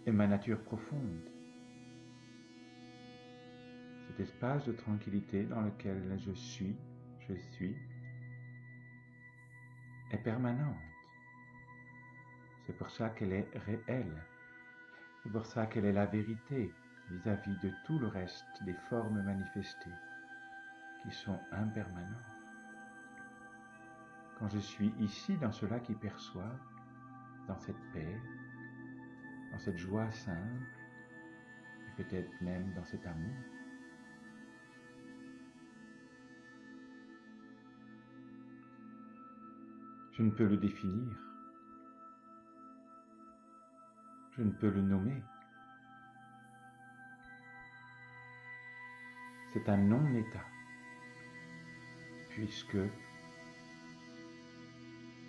est ma nature profonde. Cet espace de tranquillité dans lequel je suis, est permanente. C'est pour ça qu'elle est réelle. C'est pour ça qu'elle est la vérité vis-à-vis de tout le reste des formes manifestées qui sont impermanentes. Quand je suis ici dans cela qui perçoit, dans cette paix, dans cette joie simple, et peut-être même dans cet amour, je ne peux le définir, je ne peux le nommer. C'est un non-état, puisque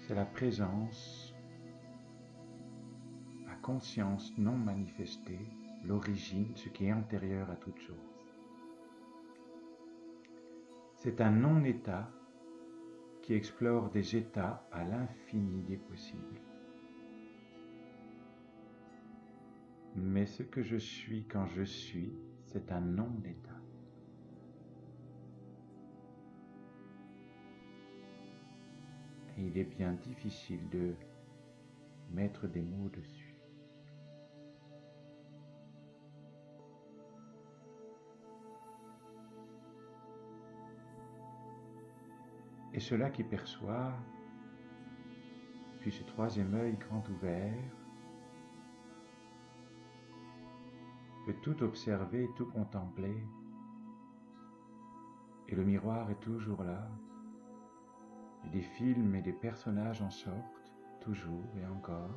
c'est la présence, la conscience non manifestée, l'origine, ce qui est antérieur à toute chose. C'est un non-état qui explore des états à l'infini des possibles. Mais ce que je suis quand je suis, c'est un non-état. Et il est bien difficile de mettre des mots dessus. Et cela qui perçoit, puis ce troisième œil grand ouvert, peut tout observer, tout contempler, et le miroir est toujours là, et des films et des personnages en sortent, toujours et encore,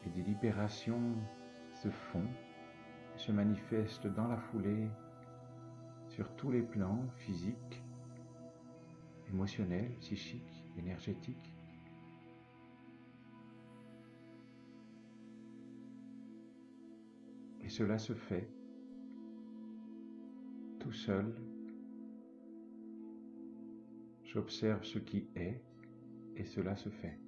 et des libérations se font et se manifestent dans la foulée sur tous les plans physiques, émotionnels, psychiques, énergétiques. Et cela se fait tout seul. J'observe ce qui est et cela se fait.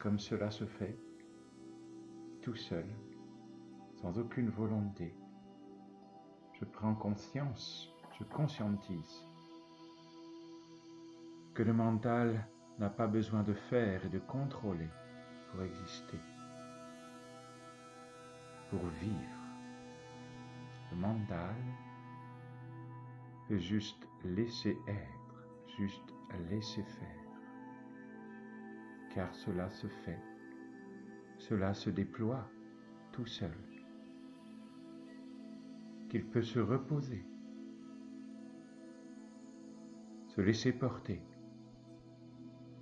comme cela se fait, tout seul, sans aucune volonté. Je prends conscience, je conscientise que le mental n'a pas besoin de faire et de contrôler pour exister, pour vivre. Le mental peut juste laisser être, juste laisser faire, car cela se fait, cela se déploie tout seul, qu'il peut se reposer, se laisser porter.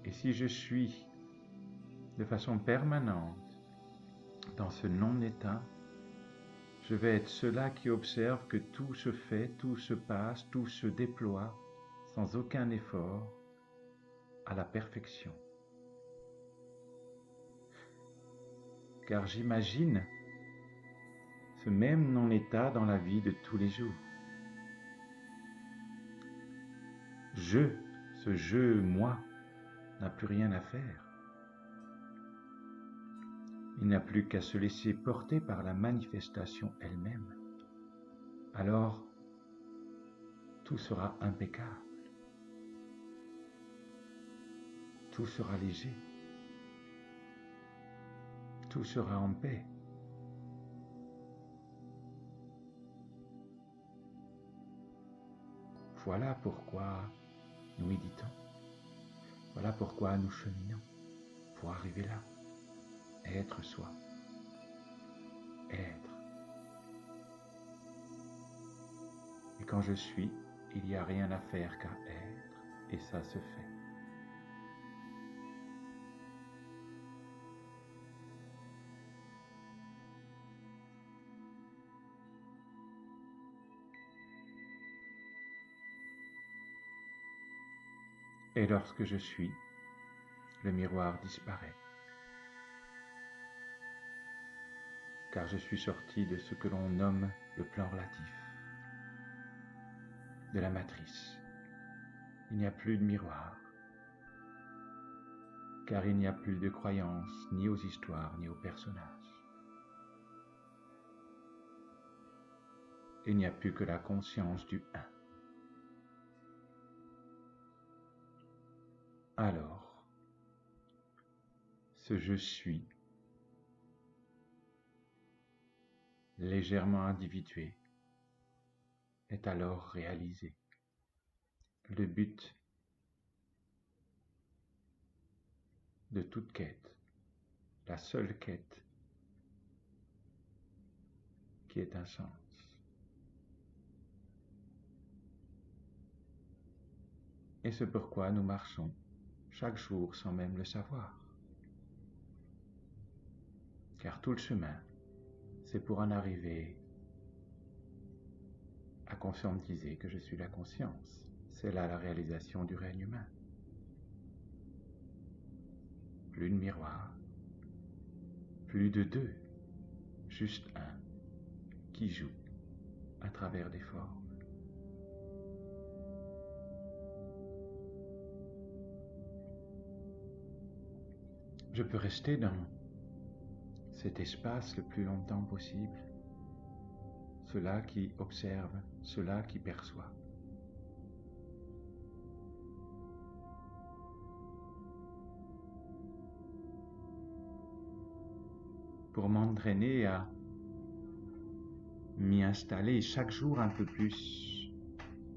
Et si je suis de façon permanente dans ce non-état, je vais être cela qui observe que tout se fait, tout se passe, tout se déploie sans aucun effort à la perfection. Car j'imagine ce même non-état dans la vie de tous les jours. Ce je, moi, n'a plus rien à faire. Il n'a plus qu'à se laisser porter par la manifestation elle-même. Alors, tout sera impeccable. Tout sera léger. Tout sera en paix. Voilà pourquoi nous méditons. Voilà pourquoi nous cheminons pour arriver là. Être soi. Être. Et quand je suis, il n'y a rien à faire qu'à être. Et ça se fait. Et lorsque je suis, le miroir disparaît. Car je suis sorti de ce que l'on nomme le plan relatif, de la matrice. Il n'y a plus de miroir, car il n'y a plus de croyance ni aux histoires ni aux personnages. Il n'y a plus que la conscience du un. Alors, ce je suis, légèrement individué, est alors réalisé. Le but de toute quête, la seule quête qui ait un sens. Et c'est pourquoi nous marchons chaque jour sans même le savoir. Car tout le chemin, c'est pour en arriver à conscientiser que je suis la conscience. C'est là la réalisation du règne humain. Plus de miroir, plus de deux, juste un qui joue à travers des formes. Je peux rester dans cet espace le plus longtemps possible, cela qui observe, cela qui perçoit. Pour m'entraîner à m'y installer chaque jour un peu plus,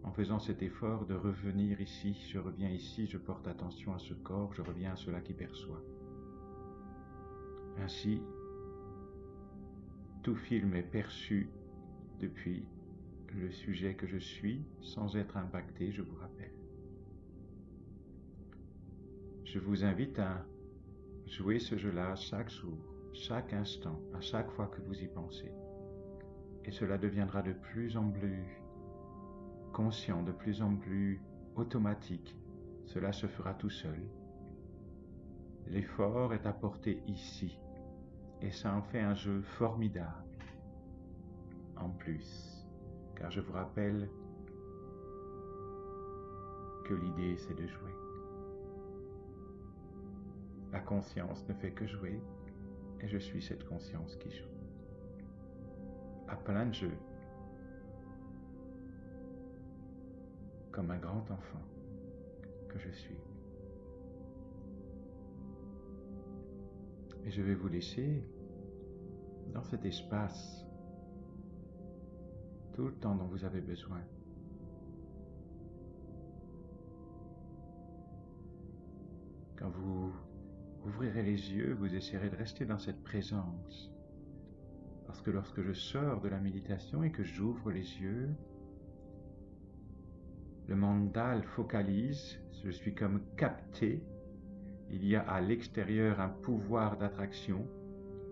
en faisant cet effort de revenir ici, je reviens ici, je porte attention à ce corps, je reviens à cela qui perçoit. Ainsi, tout film est perçu depuis le sujet que je suis, sans être impacté, je vous rappelle. Je vous invite à jouer ce jeu-là chaque jour, chaque instant, à chaque fois que vous y pensez. Et cela deviendra de plus en plus conscient, de plus en plus automatique. Cela se fera tout seul. L'effort est apporté ici, et ça en fait un jeu formidable. En plus, car je vous rappelle que l'idée c'est de jouer. La conscience ne fait que jouer et je suis cette conscience qui joue. À plein de jeux, comme un grand enfant que je suis. Et je vais vous laisser dans cet espace tout le temps dont vous avez besoin. Quand vous ouvrirez les yeux, vous essaierez de rester dans cette présence. Parce que lorsque je sors de la méditation et que j'ouvre les yeux, le mental focalise, je suis comme capté. Il y a à l'extérieur un pouvoir d'attraction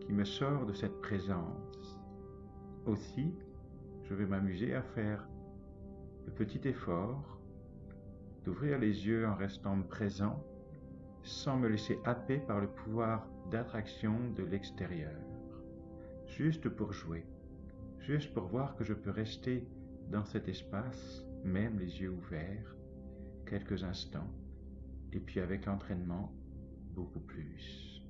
qui me sort de cette présence. Aussi, je vais m'amuser à faire le petit effort d'ouvrir les yeux en restant présent, sans me laisser happer par le pouvoir d'attraction de l'extérieur. Juste pour jouer, juste pour voir que je peux rester dans cet espace, même les yeux ouverts, quelques instants, et puis avec l'entraînement, beaucoup plus.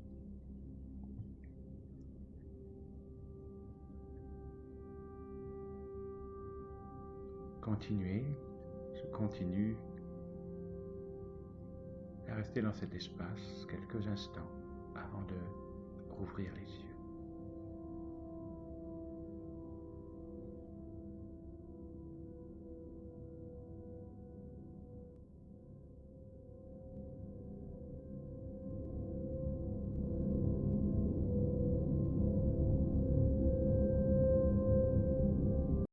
Continuez, je continue à rester dans cet espace quelques instants avant de rouvrir les yeux.